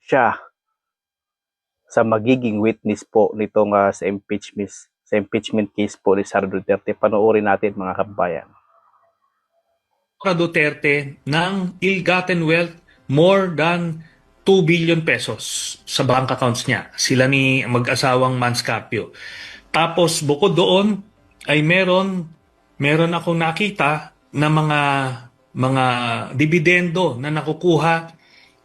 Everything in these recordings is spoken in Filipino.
siya sa magiging witness po nitong sa impeachment case po ni Sara Duterte. Panoorin natin mga kabayan. Duterte ng ill-gotten wealth more than 2 billion pesos sa bank accounts niya. Sila ni mag-asawang Manscarpio. Tapos bukod doon ay meron akong nakita na mga dividendo na nakukuha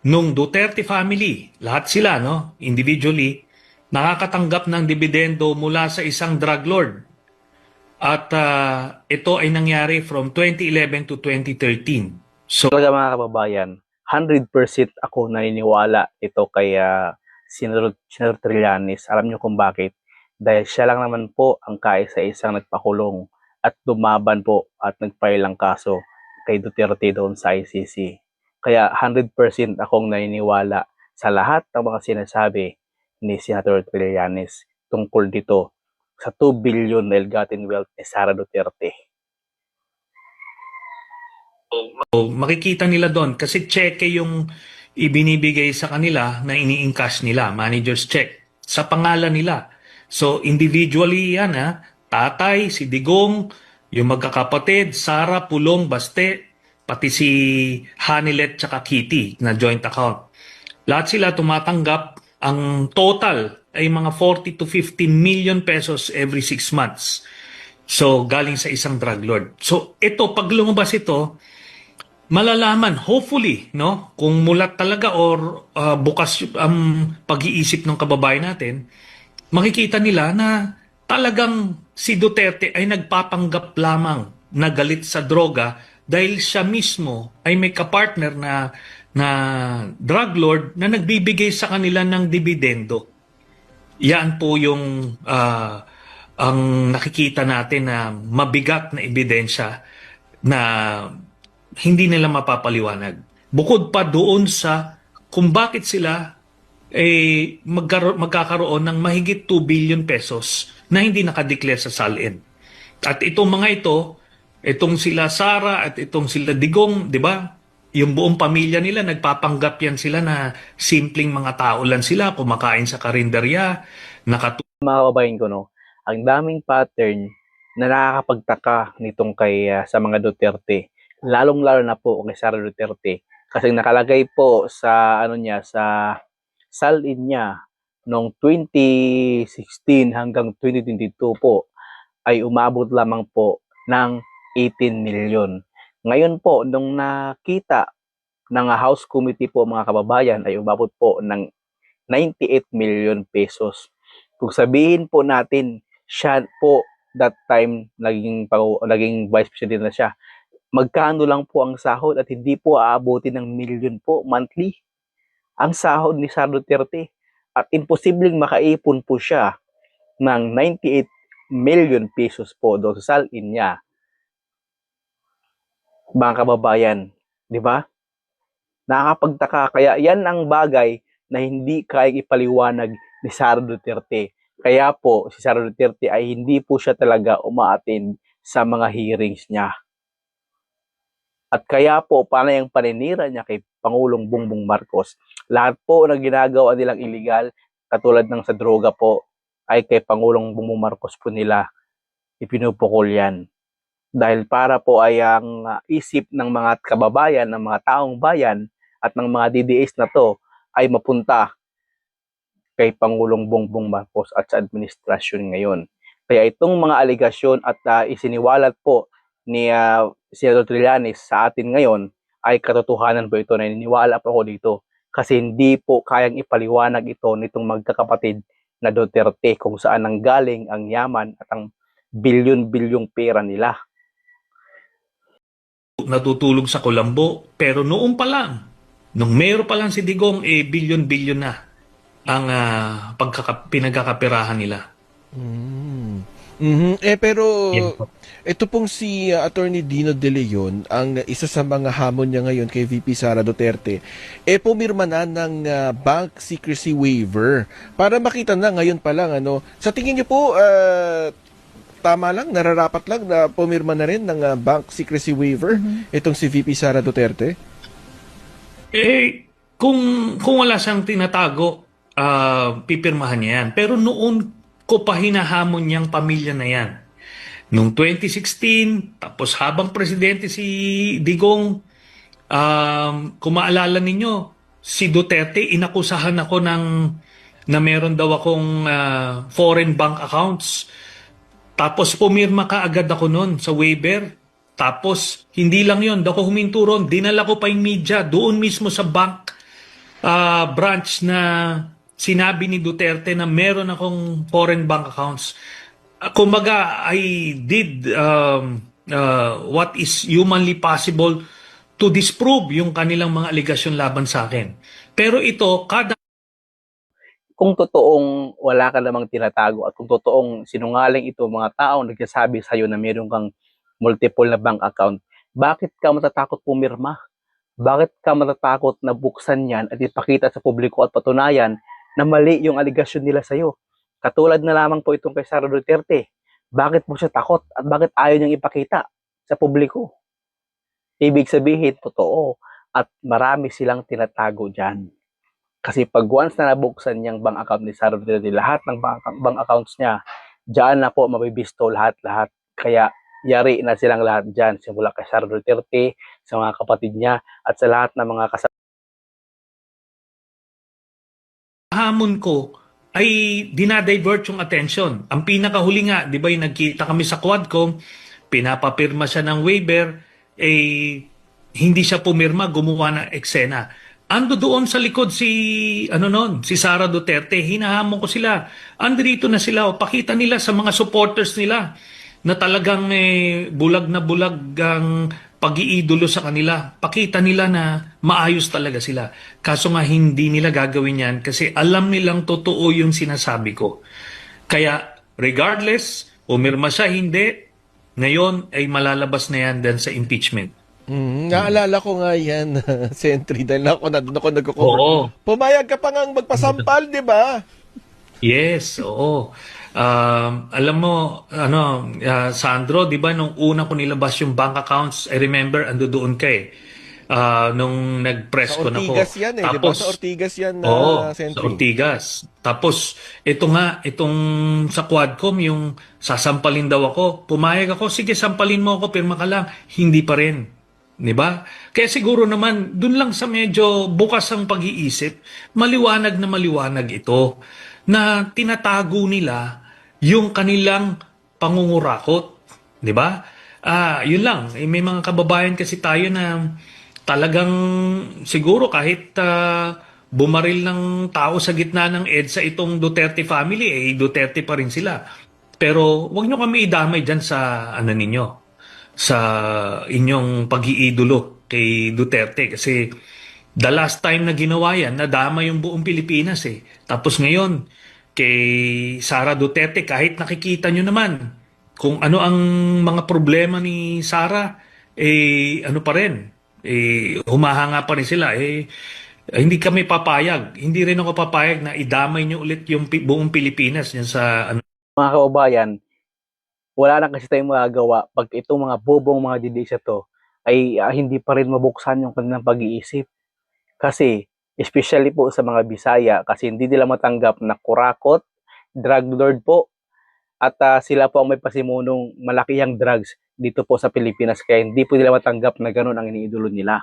nung Duterte family. Lahat sila, no, individually, nakakatanggap ng dividendo mula sa isang drug lord. At ito ay nangyari from 2011 to 2013. So, Talaga mga kababayan, 100% ako naniniwala ito kay Senator Trillanes. Alam niyo kung bakit? Dahil siya lang naman po ang kaisa-isang nagpakulong at lumaban po at nag-file ng kaso kay Duterte doon sa ICC. Kaya 100% akong naniniwala sa lahat ng mga sinasabi ni Senator Trillanes tungkol dito sa 2 billion na ill-gotten wealth ni Sara Duterte. makikita nila doon kasi cheque yung ibinibigay sa kanila na ini-encash nila, manager's check, sa pangalan nila. So, individually yan, ha? Tatay, si Digong, yung magkakapatid, Sara, Pulong, Baste, pati si Hanilet tsaka Kitty na joint account. Lahat sila tumatanggap, ang total ay mga 40 to 50 million pesos every 6 months. So, galing sa isang drug lord. So, ito, pag lumabas ito, malalaman, hopefully, no, kung mulat talaga or bukas ang pag-iisip ng kababayan natin, makikita nila na talagang si Duterte ay nagpapanggap lamang na galit sa droga dahil siya mismo ay may kapartner na drug lord na nagbibigay sa kanila ng dividendo. Yan po yung ang nakikita natin na mabigat na ebidensya na hindi nila mapapaliwanag. Bukod pa doon sa kung bakit sila magkakaroon ng mahigit 2 billion pesos na hindi nakadeclare sa SALN. At itong mga ito, itong sila Sara at itong sila Digong, di ba? Yung buong pamilya nila, nagpapanggap yan sila na simpleng mga tao lang sila, kumakain sa karinderya, Mga kababayan ko, no, ang daming pattern na nakakapagtaka nitong sa mga Duterte, lalong-lalo na po kay Sara Duterte, kasi nakalagay po sa sa salin niya noong 2016 hanggang 2022 po ay umabot lamang po ng 18 million. Ngayon po, nung nakita ng House Committee po mga kababayan, ay umabot po ng 98 million pesos. Kung sabihin po natin, siya po that time naging vice president na siya, magkano lang po ang sahod at hindi po aabutin ng million po monthly ang sahod ni Sara Duterte. At imposibleng makaipon po siya ng 98 million pesos po doon sa salin niya. Mga kababayan, di ba? Nakakapagtaka. Kaya yan ang bagay na hindi kayang ipaliwanag ni Sara Duterte. Kaya po, si Sara Duterte ay hindi po siya talaga umaattend sa mga hearings niya. At kaya po, panay ang paninira niya kay Pangulong Bongbong Marcos. Lahat po na ginagawa nilang illegal, katulad ng sa droga po, ay kay Pangulong Bongbong Marcos po nila ipinupukol yan. Dahil para po ay ang isip ng mga kababayan, ng mga taong bayan, at ng mga DDS na to ay mapunta kay Pangulong Bongbong Marcos at sa administrasyon ngayon. Kaya itong mga aligasyon at isiniwalat po ni Senator Trillanes sa atin ngayon ay katotohanan po ito, naniniwala po ako dito. Kasi hindi po kayang ipaliwanag ito nitong magkakapatid na Duterte kung saan nanggaling ang yaman at ang bilyon-bilyong pera nila. natutulog sa kulambo. Pero noon pa lang, nung meron pa lang si Digong, bilyon-bilyon na ang pinagkakapirahan nila. Pero Yan po. ito pong si Attorney Dino De Leon, ang isa sa mga hamon niya ngayon kay VP Sara Duterte, pumirma na ng bank secrecy waiver. Para makita na ngayon pa lang, sa tingin niyo po, tama lang, nararapat lang na pumirma na rin ng bank secrecy waiver itong si VP Sara Duterte? kung wala siyang tinatago, pipirmahan niya yan. Pero noon ko pa hinahamon niyang pamilya na yan. Noong 2016, tapos habang presidente si Digong, kung maalala ninyo, si Duterte, inakusahan ako na meron daw akong foreign bank accounts. Tapos pumirma ka agad ako noon sa waiver. Tapos hindi lang yon, ako huminto ron, dinala ko pa yung media doon mismo sa bank branch na sinabi ni Duterte na meron akong foreign bank accounts. Kumbaga, I did what is humanly possible to disprove yung kanilang mga aligasyon laban sa akin. Pero ito, kada Kung totoong wala ka namang tinatago at kung totoong sinungaling ito mga taong nagsasabi sa'yo na meron kang multiple na bank account, bakit ka matatakot pumirma? Bakit ka matatakot na buksan yan at ipakita sa publiko at patunayan na mali yung aligasyon nila sa'yo? Katulad na lamang po itong kay Sara Duterte. Bakit mo siya takot at bakit ayaw niyang ipakita sa publiko? Ibig sabihin, totoo at marami silang tinatago dyan. Kasi pag once na nabuksan niyang bank account ni Sara Duterte, lahat ng bank accounts niya, dyan na po mabibisto lahat-lahat. Kaya yari na silang lahat dyan, simula kay Sara Duterte, sa mga kapatid niya, at sa lahat ng mga kasama. hamon ko ay dinadivert yung attention. Ang pinakahuli nga, di ba yung nagkita kami sa Quadcom, pinapapirma siya ng waiver, hindi siya pumirma, gumawa ng eksena. Ando doon sa likod si Sara Duterte, hinahamon ko sila. Andito na sila, pakita nila sa mga supporters nila na talagang bulag na bulag ang pag-iidolo sa kanila. Pakita nila na maayos talaga sila. Kaso nga hindi nila gagawin yan kasi alam nilang totoo yung sinasabi ko. Kaya regardless, umirma siya, hindi, ngayon ay malalabas na yan din sa impeachment. Naalala ko nga yan, Sentry, dahil ako nandun ako nagko-cover. Oo. Pumayag ka pa ngang magpasampal, di ba? Yes, oo. Alam mo, Sandro, di ba nung una ko nilabas yung bank accounts, I remember, ando doon ka eh. Nung nag-press Sa ko na ko. Ortigas yan eh, di ba? Sa Ortigas yan na Oo, sa Sentry. Ortigas. Tapos, itong sa Quadcom, yung sasampalin daw ako, pumayag ako, sige, sampalin mo ako, pirma ka lang. Hindi pa rin. Di ba? Kaya siguro naman, dun lang sa medyo bukas ang pag-iisip, maliwanag na maliwanag ito na tinatago nila yung kanilang pangungurakot. Di ba? Yun lang. May mga kababayan kasi tayo na talagang siguro kahit bumaril ng tao sa gitna ng EDSA itong Duterte family, Duterte pa rin sila. Pero wag nyo kami idamay dyan sa ninyo, sa inyong pag-iidolo kay Duterte kasi the last time na ginawa yan, nadama yung buong Pilipinas eh. Tapos ngayon, kay Sara Duterte, kahit nakikita nyo naman kung ano ang mga problema ni Sara, ano pa rin, humahanga pa rin sila. Hindi kami papayag. Hindi rin ako papayag na idamay nyo ulit yung buong Pilipinas yan sa Mga kababayan, wala na kasi tayong magagawa pag itong mga bobong mga DDS to ay hindi pa rin mabuksan yung kanilang pag-iisip. Kasi, especially po sa mga Bisaya, kasi hindi nila matanggap na kurakot, drug lord po, at sila po ang may pasimunong malakihang drugs dito po sa Pilipinas. Kaya hindi po nila matanggap na ganun ang iniidolo nila.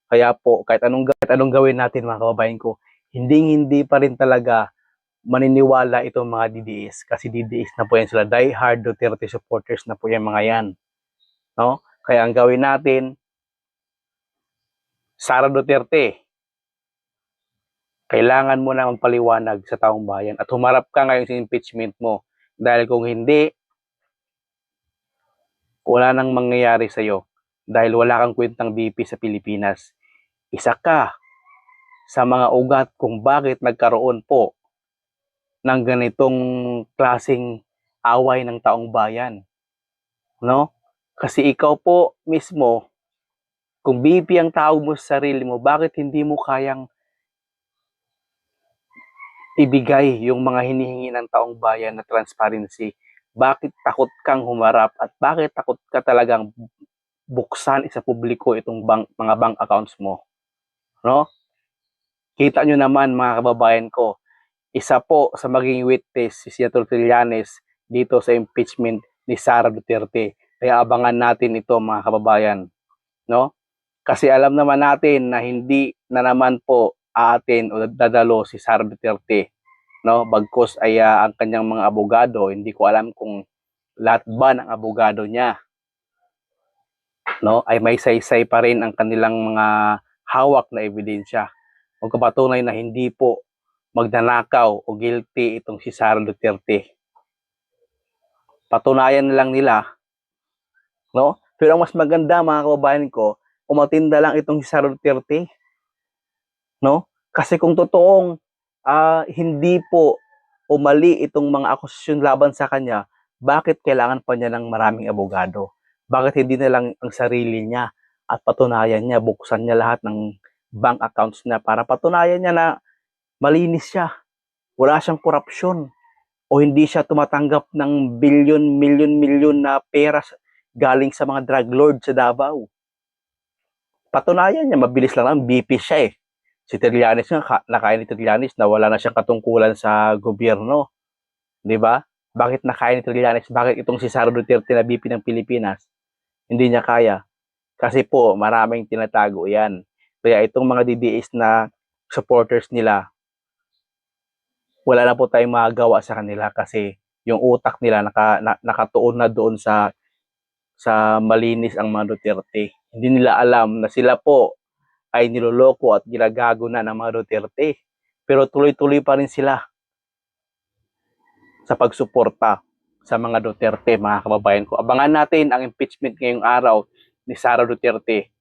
Kaya po, kahit anong gawin natin mga kababayan ko, hindi pa rin talaga maniniwala itong mga DDS kasi DDS na po yan sila, die hard Duterte supporters na po yan mga yan, no? Kaya ang gawin natin, Sara Duterte, kailangan mo na magpaliwanag sa taong bayan at humarap ka ngayon sa impeachment mo dahil kung hindi, wala nang mangyayari sa'yo dahil wala kang kwentang BP sa Pilipinas. Isa ka sa mga ugat kung bakit nagkaroon po ng ganitong klaseng away ng taong bayan, no? Kasi ikaw po mismo, kung BP ang tawag mo sa sarili mo, bakit hindi mo kayang ibigay yung mga hinihingi ng taong bayan na transparency? Bakit takot kang humarap at bakit takot ka talagang buksan sa publiko itong mga bank accounts mo, no? Kita nyo naman mga kababayan ko, isa po sa maging witness si Senator Trillanes dito sa impeachment ni Sara Duterte. Kaya abangan natin ito mga kababayan, no? Kasi alam naman natin na hindi na naman po aatin o dadalo si Sara Duterte, no? Bagkus ay ang kanyang mga abogado, hindi ko alam kung lahat ba ng abogado niya, no, ay may saysay pa rin ang kanilang mga hawak na ebidensya. Magpapatunay na hindi po magnanakaw o guilty itong si Sara Duterte. Patunayan lang nila, no? Pero ang mas maganda mga kababayan ko, umatinda lang itong si Sara Duterte, no? Kasi kung totoong hindi po o mali itong mga akusasyon laban sa kanya, bakit kailangan pa niya ng maraming abogado? Bakit hindi na lang ang sarili niya at patunayan niya, buksan niya lahat ng bank accounts niya para patunayan niya na malinis siya, wala siyang korupsyon, o hindi siya tumatanggap ng bilyon, milyon na pera galing sa mga drug lord sa Davao. Patunayan niya, mabilis lang lang, BP siya eh. Si Trillanes nga, nakain ni Trillanes na wala na siyang katungkulan sa gobyerno. Di ba? Bakit nakain ni Trillanes? Bakit itong si Sara Duterte na BP ng Pilipinas? Hindi niya kaya. Kasi po, maraming tinatago yan. Kaya itong mga DDS na supporters nila, wala na po tayong magagawa sa kanila kasi yung utak nila nakatuon na doon sa malinis ang mga Duterte. Hindi nila alam na sila po ay niloloko at ginagago na ng mga Duterte. Pero tuloy-tuloy pa rin sila sa pagsuporta sa mga Duterte, mga kababayan ko. Abangan natin ang impeachment ngayong araw ni Sara Duterte.